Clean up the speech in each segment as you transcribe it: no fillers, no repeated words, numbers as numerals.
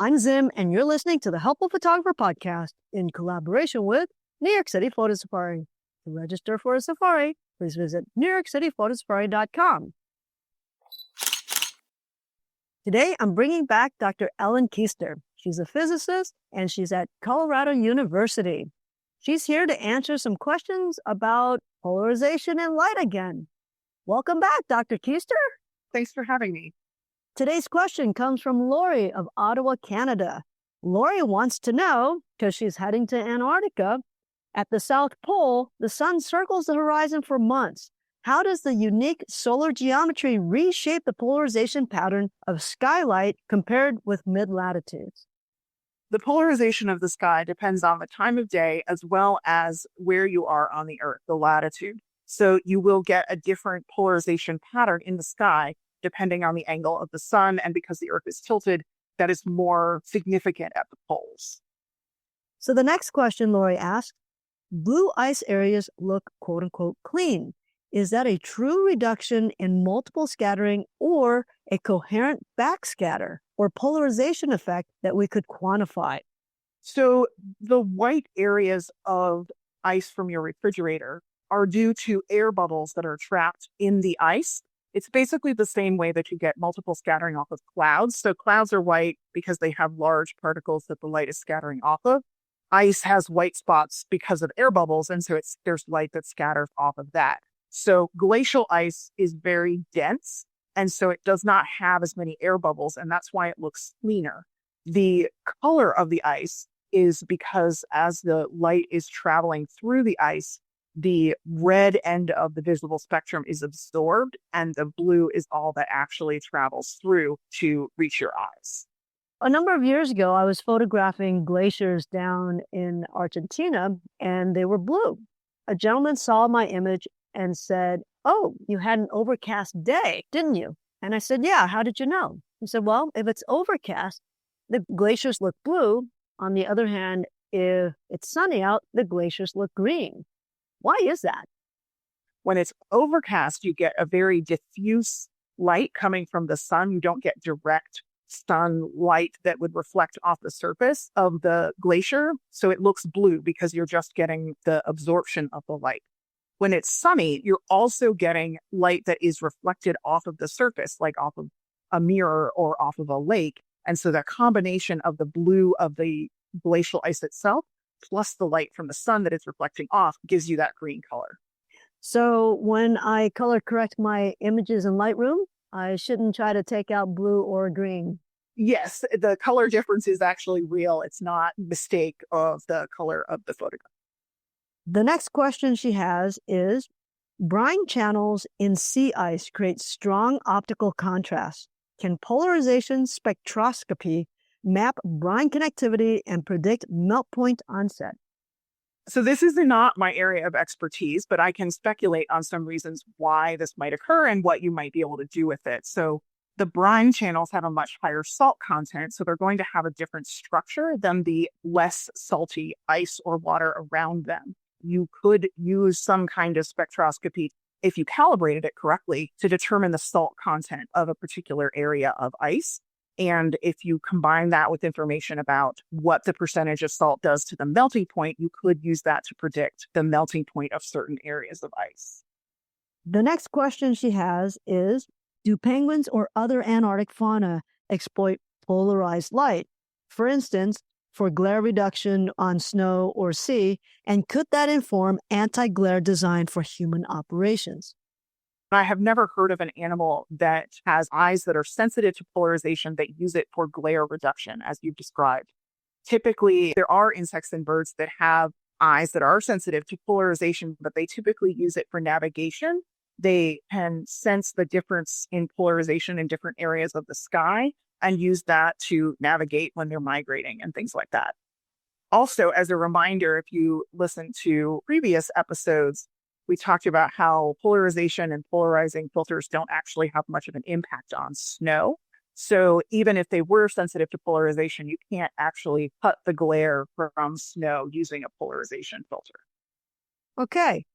I'm Zim, and you're listening to the Helpful Photographer Podcast in collaboration with New York City Photo Safari. To register for a safari, please visit NewYorkCityPhotosafari.com. Today, I'm bringing back Dr. Ellen Keister. She's a physicist, and she's at Colorado University. She's here to answer some questions about polarization and light again. Welcome back, Dr. Keister. Thanks for having me. Today's question comes from Lori of Ottawa, Canada. Lori wants to know, because she's heading to Antarctica, at the South Pole, the sun circles the horizon for months. How does the unique solar geometry reshape the polarization pattern of skylight compared with mid-latitudes? The polarization of the sky depends on the time of day as well as where you are on the Earth, the latitude. So you will get a different polarization pattern in the sky depending on the angle of the sun. And because the Earth is tilted, that is more significant at the poles. So the next question Lori asked, blue ice areas look quote unquote clean. Is that a true reduction in multiple scattering or a coherent backscatter or polarization effect that we could quantify? So the white areas of ice from your refrigerator are due to air bubbles that are trapped in the ice. It's basically the same way that you get multiple scattering off of clouds. So clouds are white because they have large particles that the light is scattering off of. Ice has white spots because of air bubbles, and so there's light that scatters off of that. So glacial ice is very dense, and so it does not have as many air bubbles, and that's why it looks cleaner. The color of the ice is because as the light is traveling through the ice, the red end of the visible spectrum is absorbed, and the blue is all that actually travels through to reach your eyes. A number of years ago, I was photographing glaciers down in Argentina, and they were blue. A gentleman saw my image and said, "Oh, you had an overcast day, didn't you?" And I said, "Yeah, how did you know?" He said, "Well, if it's overcast, the glaciers look blue. On the other hand, if it's sunny out, the glaciers look green." Why is that? When it's overcast, you get a very diffuse light coming from the sun. You don't get direct sunlight that would reflect off the surface of the glacier. So it looks blue because you're just getting the absorption of the light. When it's sunny, you're also getting light that is reflected off of the surface, like off of a mirror or off of a lake. And so the combination of the blue of the glacial ice itself plus the light from the sun that it's reflecting off gives you that green color. So when I color correct my images in Lightroom, I shouldn't try to take out blue or green. Yes, the color difference is actually real. It's not a mistake of the color of the photograph. The next question she has is, brine channels in sea ice create strong optical contrast. Can polarization spectroscopy map brine connectivity and predict melt point onset? So this is not my area of expertise, but I can speculate on some reasons why this might occur and what you might be able to do with it. So the brine channels have a much higher salt content, so they're going to have a different structure than the less salty ice or water around them. You could use some kind of spectroscopy, if you calibrated it correctly, to determine the salt content of a particular area of ice. And if you combine that with information about what the percentage of salt does to the melting point, you could use that to predict the melting point of certain areas of ice. The next question she has is, do penguins or other Antarctic fauna exploit polarized light? For instance, for glare reduction on snow or sea, and could that inform anti-glare design for human operations? I have never heard of an animal that has eyes that are sensitive to polarization that use it for glare reduction, as you've described. Typically, there are insects and birds that have eyes that are sensitive to polarization, but they typically use it for navigation. They can sense the difference in polarization in different areas of the sky and use that to navigate when they're migrating and things like that. Also, as a reminder, if you listen to previous episodes, we talked about how polarization and polarizing filters don't actually have much of an impact on snow. So even if they were sensitive to polarization, you can't actually cut the glare from snow using a polarization filter. Okay.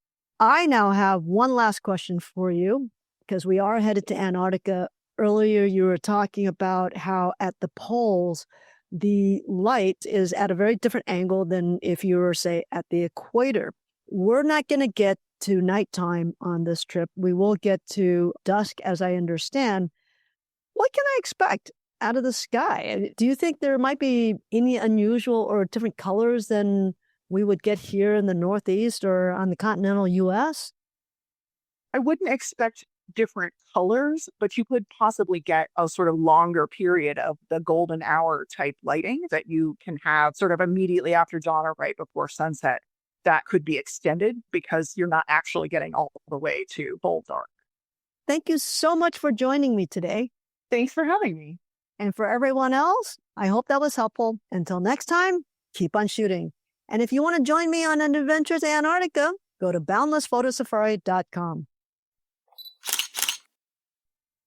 I now have one last question for you, because we are headed to Antarctica. Earlier, you were talking about how at the poles, the light is at a very different angle than if you were, say, at the equator. We're not going to get to nighttime on this trip. We will get to dusk, as I understand. What can I expect out of the sky? Do you think there might be any unusual or different colors than we would get here in the Northeast or on the continental US? I wouldn't expect different colors, but you could possibly get a sort of longer period of the golden hour type lighting that you can have sort of immediately after dawn or right before sunset. That could be extended because you're not actually getting all the way to full dark. Thank you so much for joining me today. Thanks for having me. And for everyone else, I hope that was helpful. Until next time, keep on shooting. And if you want to join me on an adventure to Antarctica, go to boundlessphotosafari.com.